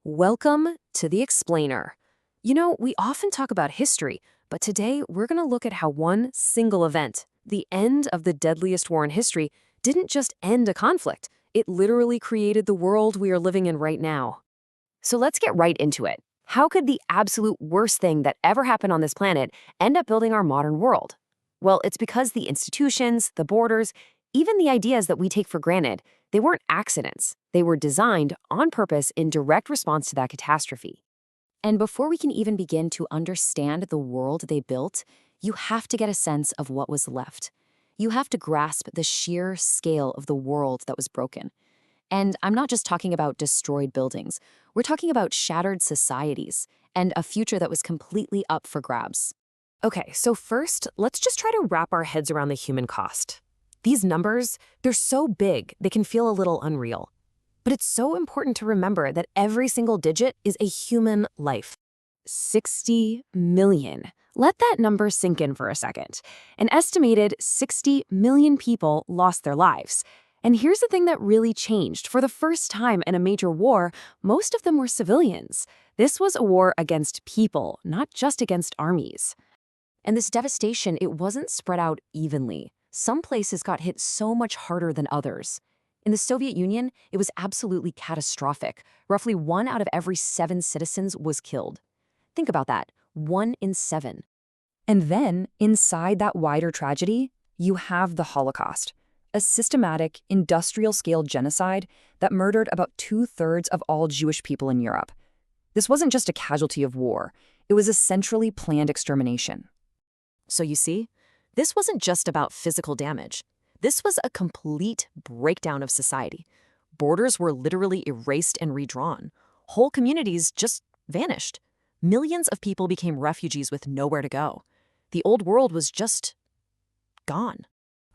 Welcome to The Explainer. We often talk about history, but today we're going to look at how one single event, the end of the deadliest war in history, didn't just end a conflict. It literally created the world we are living in right now. So let's get right into it. How could the absolute worst thing that ever happened on this planet end up building our modern world? Well, it's because the institutions, the borders, even the ideas that we take for granted, they weren't accidents. They were designed on purpose in direct response to that catastrophe. And before we can even begin to understand the world they built, you have to get a sense of what was left. You have to grasp the sheer scale of the world that was broken. And I'm not just talking about destroyed buildings. We're talking about shattered societies and a future that was completely up for grabs. Okay, so first, let's just try to wrap our heads around the human cost. These numbers, they're so big, they can feel a little unreal. But it's so important to remember that every single digit is a human life. 60 million. Let that number sink in for a second. An estimated 60 million people lost their lives. And here's the thing that really changed. For the first time in a major war, most of them were civilians. This was a war against people, not just against armies. And this devastation, it wasn't spread out evenly. Some places got hit so much harder than others. In the Soviet Union, it was absolutely catastrophic. Roughly 1 out of every 7 citizens was killed. Think about that, 1 in 7. And then, inside that wider tragedy, you have the Holocaust, a systematic, industrial-scale genocide that murdered about 2/3 of all Jewish people in Europe. This wasn't just a casualty of war. It was a centrally planned extermination. So you see, this wasn't just about physical damage. This was a complete breakdown of society. Borders were literally erased and redrawn. Whole communities just vanished. Millions of people became refugees with nowhere to go. The old world was just gone.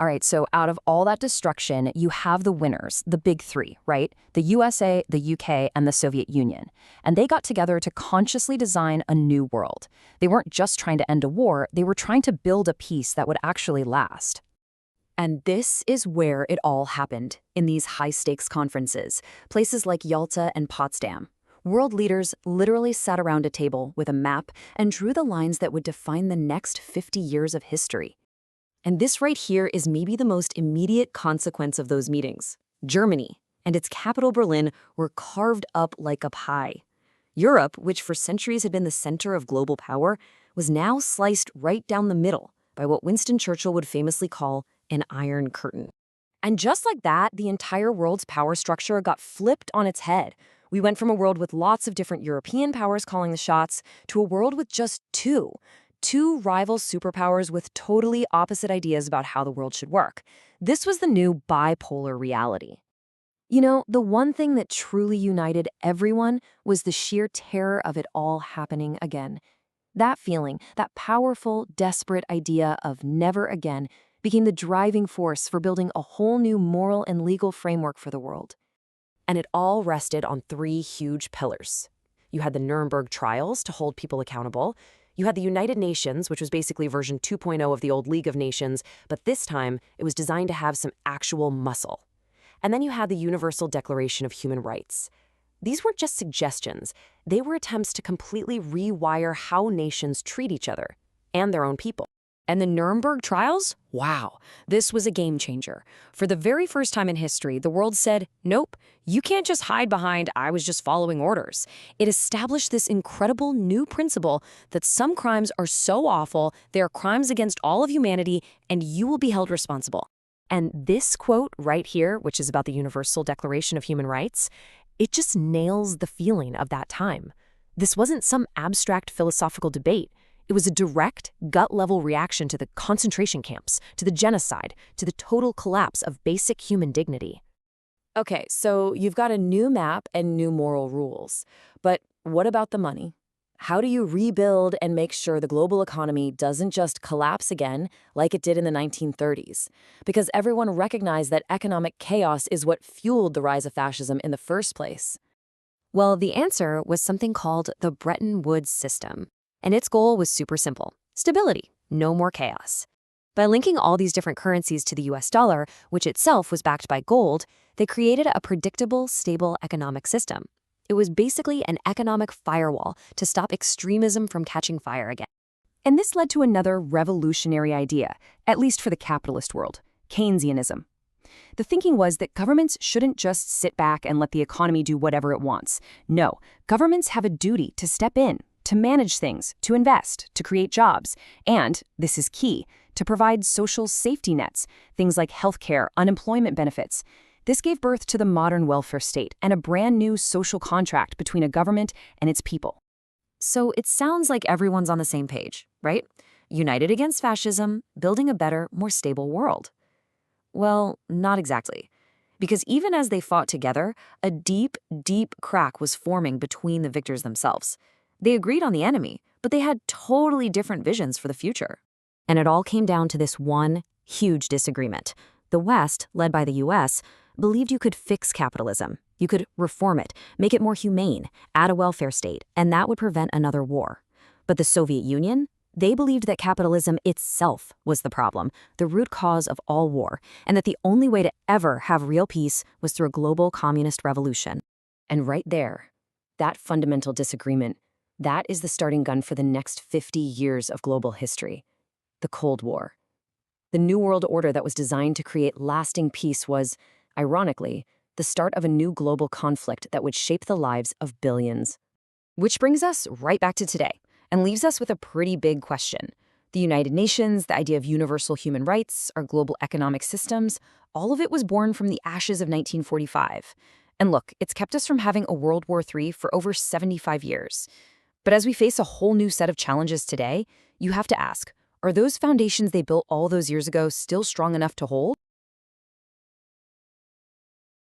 All right, so out of all that destruction, you have the winners, the big three, right? The USA, the UK, and the Soviet Union. And they got together to consciously design a new world. They weren't just trying to end a war, they were trying to build a peace that would actually last. And this is where it all happened, in these high-stakes conferences, places like Yalta and Potsdam. World leaders literally sat around a table with a map and drew the lines that would define the next 50 years of history. And this right here is maybe the most immediate consequence of those meetings. Germany and its capital Berlin were carved up like a pie. Europe, which for centuries had been the center of global power, was now sliced right down the middle by what Winston Churchill would famously call an Iron Curtain. And just like that, the entire world's power structure got flipped on its head. We went from a world with lots of different European powers calling the shots to a world with just two rival superpowers with totally opposite ideas about how the world should work. This was the new bipolar reality. The one thing that truly united everyone was the sheer terror of it all happening again. That feeling, that powerful, desperate idea of never again, became the driving force for building a whole new moral and legal framework for the world. And it all rested on 3 huge pillars. You had the Nuremberg trials to hold people accountable. You had the United Nations, which was basically version 2.0 of the old League of Nations, but this time it was designed to have some actual muscle. And then you had the Universal Declaration of Human Rights. These weren't just suggestions. They were attempts to completely rewire how nations treat each other and their own people. And the Nuremberg trials? Wow, this was a game changer. For the very first time in history, the world said, nope, you can't just hide behind, I was just following orders. It established this incredible new principle that some crimes are so awful, they are crimes against all of humanity, and you will be held responsible. And this quote right here, which is about the Universal Declaration of Human Rights, it just nails the feeling of that time. This wasn't some abstract philosophical debate. It was a direct, gut-level reaction to the concentration camps, to the genocide, to the total collapse of basic human dignity. Okay, so you've got a new map and new moral rules. But what about the money? How do you rebuild and make sure the global economy doesn't just collapse again like it did in the 1930s? Because everyone recognized that economic chaos is what fueled the rise of fascism in the first place. Well, the answer was something called the Bretton Woods system. And its goal was super simple: stability, no more chaos. By linking all these different currencies to the US dollar, which itself was backed by gold, they created a predictable, stable economic system. It was basically an economic firewall to stop extremism from catching fire again. And this led to another revolutionary idea, at least for the capitalist world: Keynesianism. The thinking was that governments shouldn't just sit back and let the economy do whatever it wants. No, governments have a duty to step in, to manage things, to invest, to create jobs, and, this is key, to provide social safety nets, things like healthcare, unemployment benefits. This gave birth to the modern welfare state and a brand new social contract between a government and its people. So it sounds like everyone's on the same page, right? United against fascism, building a better, more stable world. Well, not exactly. Because even as they fought together, a deep, deep crack was forming between the victors themselves. They agreed on the enemy, but they had totally different visions for the future. And it all came down to this one huge disagreement. The West, led by the US, believed you could fix capitalism. You could reform it, make it more humane, add a welfare state, and that would prevent another war. But the Soviet Union? They believed that capitalism itself was the problem, the root cause of all war, and that the only way to ever have real peace was through a global communist revolution. And right there, that fundamental disagreement, that is the starting gun for the next 50 years of global history. The Cold War. The New World Order that was designed to create lasting peace was, ironically, the start of a new global conflict that would shape the lives of billions. Which brings us right back to today and leaves us with a pretty big question. The United Nations, the idea of universal human rights, our global economic systems, all of it was born from the ashes of 1945. And look, it's kept us from having a World War III for over 75 years. But as we face a whole new set of challenges today, you have to ask, are those foundations they built all those years ago still strong enough to hold?